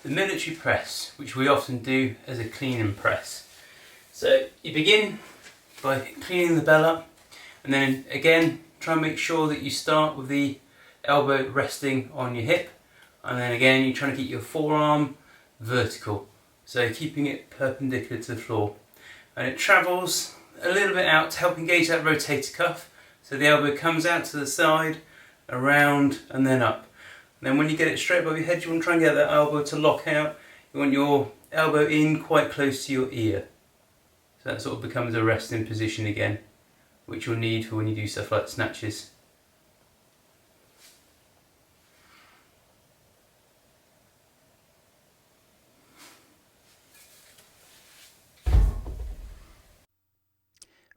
the military press, which we often do as a clean and press. So you begin by cleaning the bell up, and then again try and make sure that you start with the elbow resting on your hip, and then again you're trying to keep your forearm vertical, so keeping it perpendicular to the floor, and it travels a little bit out to help engage that rotator cuff, so the elbow comes out to the side, around and then up. And then when you get it straight above your head, you want to try and get that elbow to lock out. You want your elbow in quite close to your ear, so that sort of becomes a resting position again, which you'll need for when you do stuff like snatches.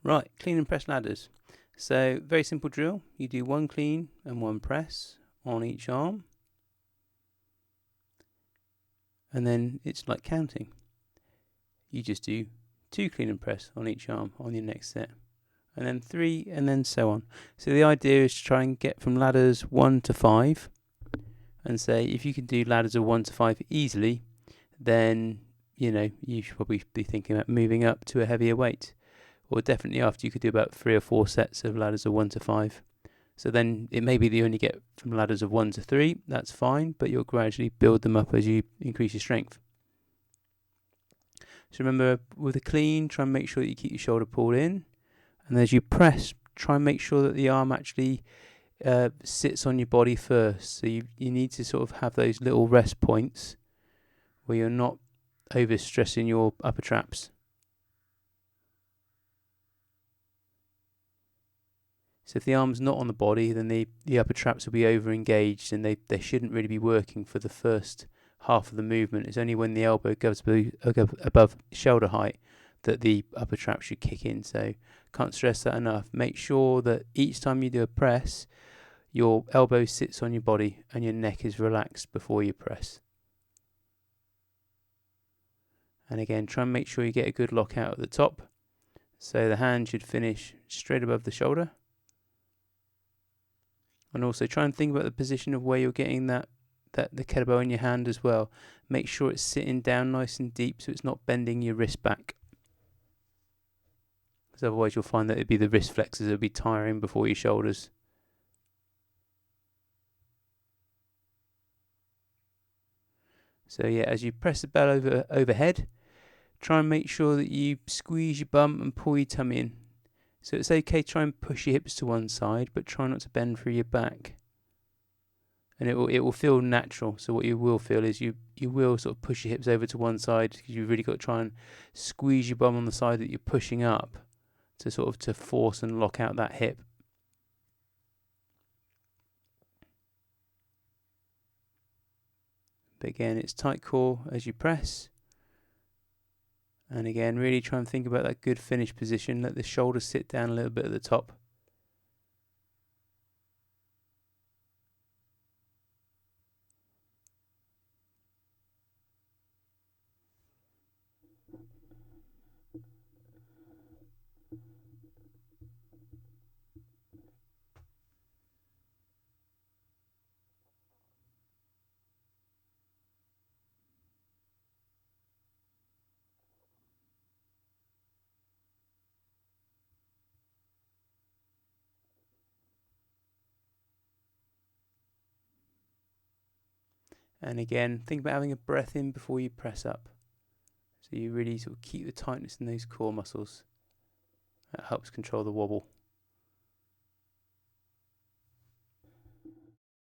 Right, clean and press ladders. So very simple drill. You do one clean and one press on each arm, and then it's like counting. You just do 2 clean and press on each arm on your next set, and then 3, and then so on. So the idea is to try and get from ladders 1 to 5, and say if you can do ladders of 1 to 5 easily, then you should probably be thinking about moving up to a heavier weight, or definitely after you could do about 3 or 4 sets of ladders of 1 to 5. So then it may be that you only get from ladders of 1 to 3, that's fine, but you'll gradually build them up as you increase your strength. So remember, with a clean, try and make sure that you keep your shoulder pulled in, and as you press, try and make sure that the arm actually sits on your body first. So you need to sort of have those little rest points where you're not overstressing your upper traps. So if the arm's not on the body, then the upper traps will be over-engaged, and they shouldn't really be working for the first half of the movement. It's only when the elbow goes above shoulder height that the upper trap should kick in. So can't stress that enough. Make sure that each time you do a press, your elbow sits on your body and your neck is relaxed before you press. And again, try and make sure you get a good lock out at the top. So the hand should finish straight above the shoulder. And also try and think about the position of where you're getting the kettlebell in your hand as well. Make sure it's sitting down nice and deep so it's not bending your wrist back. Because otherwise you'll find that it'd be the wrist flexors that would be tiring before your shoulders. So yeah, as you press the bell overhead, try and make sure that you squeeze your bum and pull your tummy in. So it's okay to try and push your hips to one side, but try not to bend through your back. And it will feel natural. So what you will feel is you will sort of push your hips over to one side, because you've really got to try and squeeze your bum on the side that you're pushing up to force and lock out that hip. But again, it's tight core as you press. And again, really try and think about that good finish position. Let the shoulders sit down a little bit at the top. And again, think about having a breath in before you press up. So you really sort of keep the tightness in those core muscles. That helps control the wobble.